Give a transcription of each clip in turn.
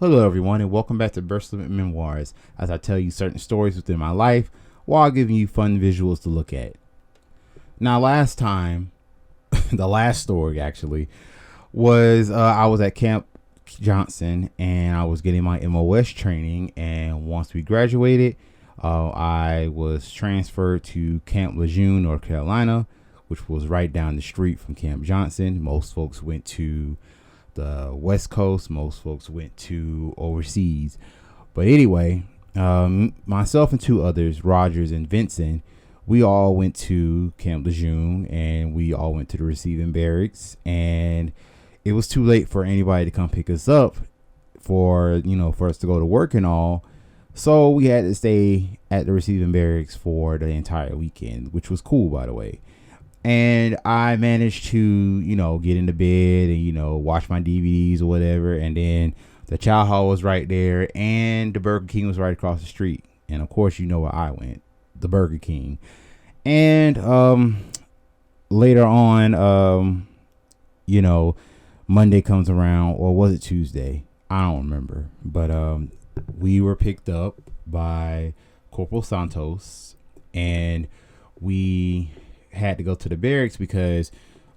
Hello, everyone, and welcome back to Burstlimit Memoirs, as I tell you certain stories within my life while giving you fun visuals to look at. Now, last time, the last story actually, was I was at Camp Johnson and I was getting my MOS training. And once we graduated, I was transferred to Camp Lejeune, North Carolina, which was right down the street from Camp Johnson. Most folks went to the West Coast. Most folks went to overseas. But anyway, myself and two others, Rogers and Vincent, we all went to Camp Lejeune and we all went to the receiving barracks. And it was too late for anybody to come pick us up for us to go to work and all. So we had to stay at the receiving barracks for the entire weekend, which was cool, by the way. And I managed to, get into bed and, watch my DVDs or whatever. And then the chow hall was right there and the Burger King was right across the street. And of course, you know where I went, the Burger King. And later on, Monday comes around, or was it Tuesday? I don't remember. But we were picked up by Corporal Santos, and we had to go to the barracks because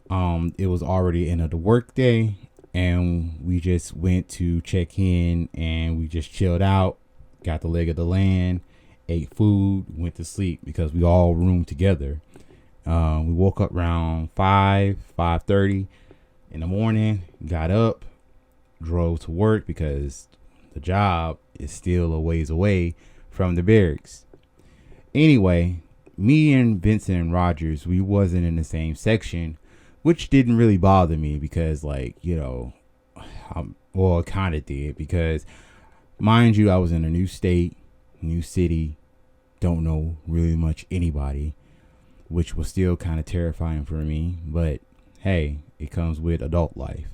it was already end of the work day, and we just went to check in and we just chilled out, got the leg of the land, ate food, went to sleep because we all roomed together. We woke up around 5:30 in the morning, got up, drove to work because the job is still a ways away from the barracks. Anyway, me and Vincent and Rogers, we wasn't in the same section, which didn't really bother me because, it kind of did because, mind you, I was in a new state, new city, don't know really much anybody, which was still kind of terrifying for me. But hey, it comes with adult life.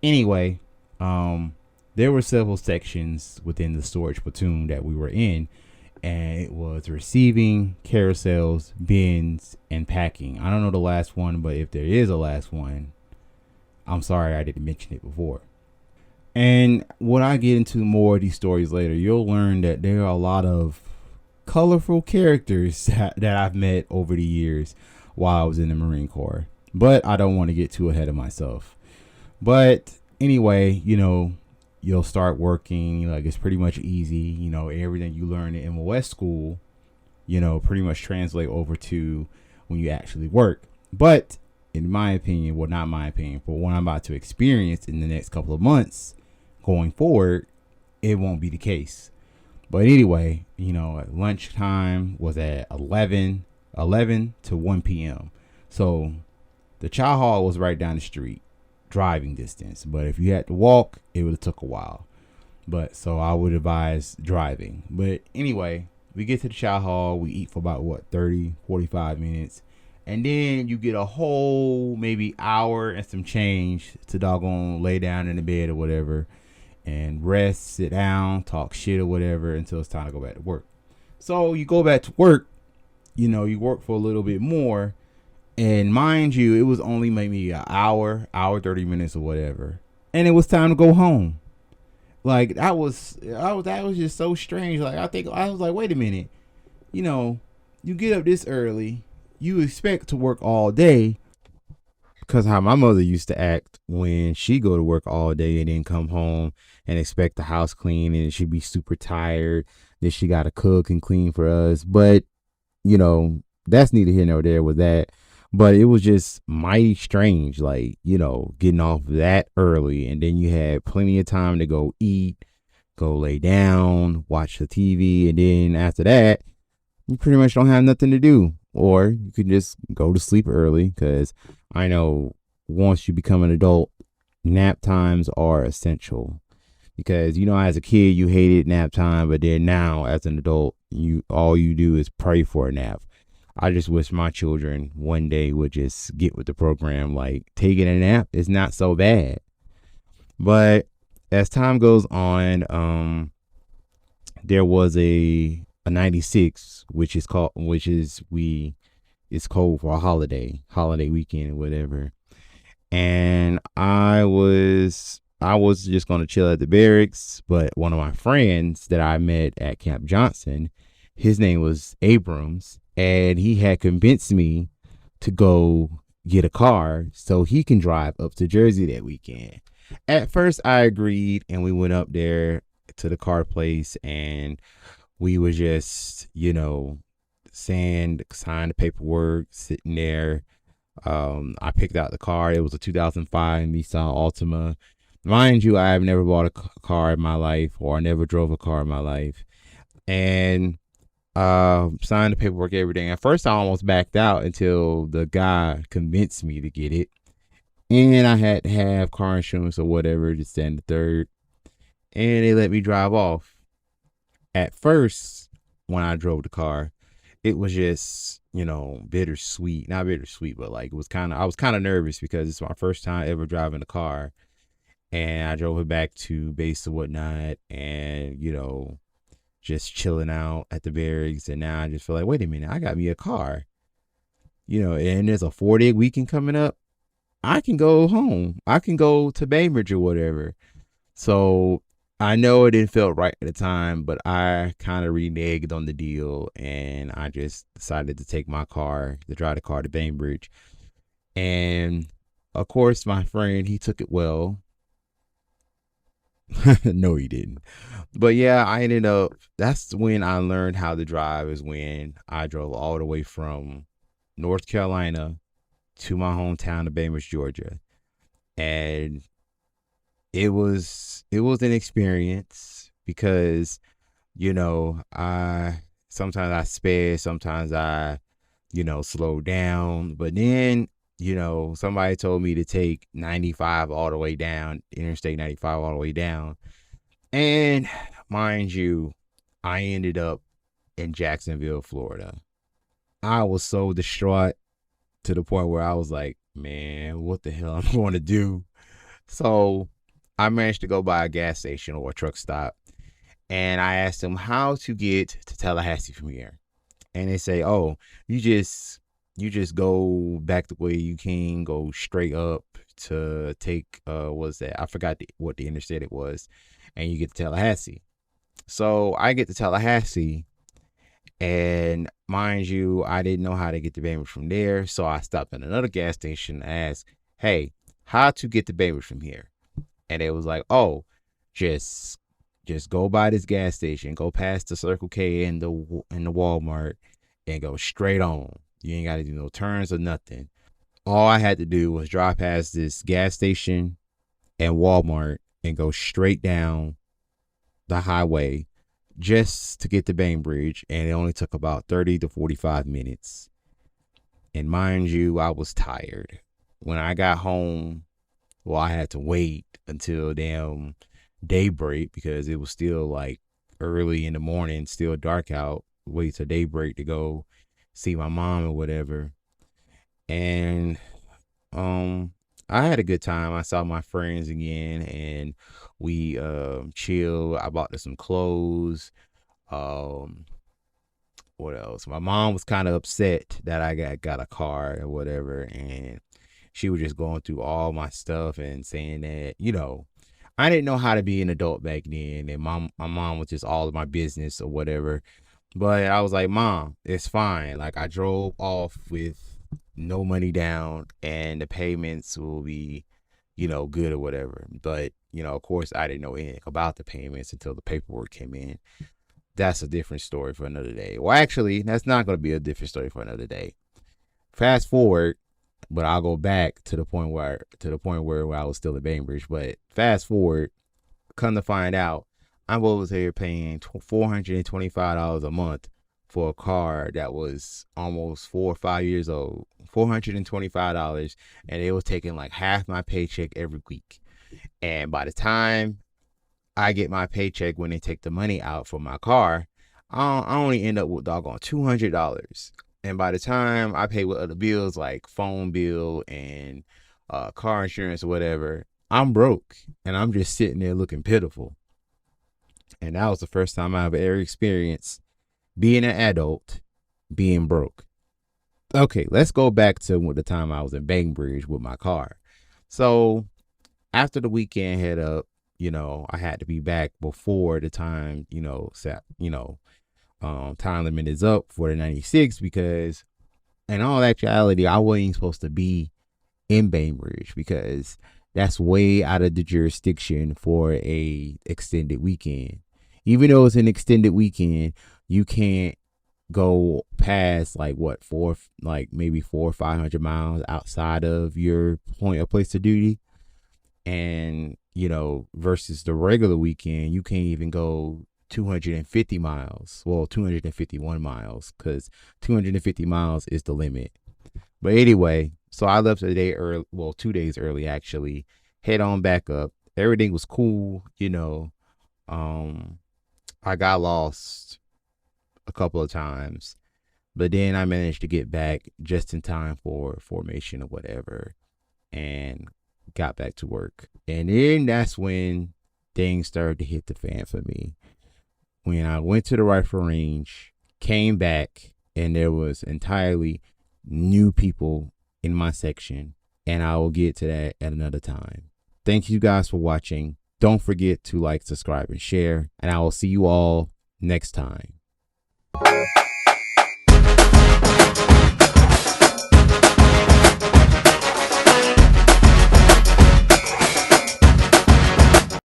Anyway, there were several sections within the storage platoon that we were in, and it was receiving, carousels, bins, and packing. I don't know the last one, but if there is a last one, I'm sorry I didn't mention it before. And when I get into more of these stories later, you'll learn that there are a lot of colorful characters that I've met over the years while I was in the Marine Corps. But I don't want to get too ahead of myself. But anyway, you'll start working. Like, it's pretty much easy. Everything you learn in MOS school, pretty much translate over to when you actually work. But in my opinion, well, not my opinion, but what I'm about to experience in the next couple of months going forward, it won't be the case. But anyway, at lunchtime was at 11 to 1 p.m. So the chow hall was right down the street, driving distance. But if you had to walk, it would have took a while. But so I would advise driving. But anyway, we get to the chow hall. We eat for about 30, 45 minutes. And then you get a whole maybe hour and some change to doggone lay down in the bed or whatever and rest, sit down, talk shit or whatever until it's time to go back to work. So you go back to work, you work for a little bit more. And mind you, it was only maybe an hour, 30 minutes or whatever. And it was time to go home. Like, that was just so strange. Like, I was like, wait a minute. You get up this early, you expect to work all day, because how my mother used to act when she go to work all day and then come home and expect the house clean, and she'd be super tired that she got to cook and clean for us. But that's neither here nor there with that. But it was just mighty strange, like, getting off that early, and then you had plenty of time to go eat, go lay down, watch the TV, and then after that, you pretty much don't have nothing to do. Or you can just go to sleep early, because I know once you become an adult, nap times are essential. Because, as a kid, you hated nap time, but then now, as an adult, all you do is pray for a nap. I just wish my children one day would just get with the program. Like, taking a nap is not so bad. But as time goes on, there was a 96, which is called for a holiday weekend or whatever. And I was I was just going to chill at the barracks, but one of my friends that I met at Camp Johnson, his name was Abrams, and he had convinced me to go get a car so he can drive up to Jersey that weekend. At first, I agreed, and we went up there to the car place, and we were just, sign the paperwork, sitting there. I picked out the car. It was a 2005 Nissan Altima. Mind you, I have never bought a car in my life, or I never drove a car in my life. And signed the paperwork, everything. At first, I almost backed out until the guy convinced me to get it. And I had to have car insurance or whatever, just stand the third. And they let me drive off. At first, when I drove the car, it was just, bittersweet. Not bittersweet, but like I was kind of nervous because it's my first time ever driving a car. And I drove it back to base or whatnot, and, just chilling out at the barracks. And now I just feel like, wait a minute, I got me a car, and there's a 4-day weekend coming up. I can go home. I can go to Bainbridge or whatever. So I know it didn't feel right at the time, but I kind of reneged on the deal, and I just decided to take my car, to drive the car to Bainbridge. And of course, my friend, he took it well. No, he didn't. But yeah, I ended up, that's when I learned how to drive, is when I drove all the way from North Carolina to my hometown of Bainbridge, Georgia. And it was an experience because, I sometimes I sped, sometimes I, slow down. But then, somebody told me to take 95 all the way down, Interstate 95 all the way down. And mind you, I ended up in Jacksonville, Florida. I was so distraught to the point where I was like, man, what the hell I'm going to do? So I managed to go by a gas station or a truck stop. And I asked them how to get to Tallahassee from here. And they say, oh, you just go back the way you can, go straight up to take, what's that? I forgot what the interstate it was. And you get to Tallahassee. So I get to Tallahassee, and mind you, I didn't know how to get to Bainbridge from there. So I stopped at another gas station and asked, hey, how to get to Bainbridge from here? And it was like, oh, just go by this gas station, go past the Circle K and the Walmart, and go straight on. You ain't got to do no turns or nothing. All I had to do was drive past this gas station and Walmart and go straight down the highway just to get to Bainbridge. And it only took about 30 to 45 minutes. And mind you, I was tired. When I got home, well, I had to wait until damn daybreak because it was still like early in the morning, still dark out. Wait till daybreak to go see my mom or whatever. And I had a good time. I saw my friends again, and we chilled. I bought them some clothes. What else? My mom was kind of upset that I got a car or whatever, and she was just going through all my stuff and saying that, I didn't know how to be an adult back then, and my mom was just all of my business or whatever. But I was like, Mom, it's fine. Like, I drove off with no money down, and the payments will be, good or whatever. But, of course, I didn't know anything about the payments until the paperwork came in. That's a different story for another day. Well, actually, that's not going to be a different story for another day. Fast forward, but I'll go back to the point where I was still at Bainbridge. But fast forward, come to find out, I'm over here paying $425 a month for a car that was almost 4 or 5 years old. $425, and it was taking like half my paycheck every week. And by the time I get my paycheck, when they take the money out for my car, I only end up with doggone $200. And by the time I pay with other bills like phone bill and car insurance or whatever, I'm broke, and I'm just sitting there looking pitiful. And that was the first time I've ever experienced being an adult, being broke. Okay, let's go back to the time I was in Bainbridge with my car. So after the weekend head up, I had to be back before the time, set, time limit is up for the 96, because in all actuality, I wasn't supposed to be in Bainbridge because that's way out of the jurisdiction for a extended weekend. Even though it's an extended weekend, you can't go past like what maybe 400 or 500 miles outside of your point of place of duty. And versus the regular weekend, you can't even go 250 miles, well 251 miles, because 250 miles is the limit. But anyway, so I left a day early, well 2 days early actually, head on back up. Everything was cool. I got lost a couple of times, but then I managed to get back just in time for formation or whatever, and got back to work. And then that's when things started to hit the fan for me. When I went to the rifle range, came back, and there was entirely new people in my section, and I will get to that at another time. Thank you guys for watching. Don't forget to like, subscribe, and share, and I will see you all next time.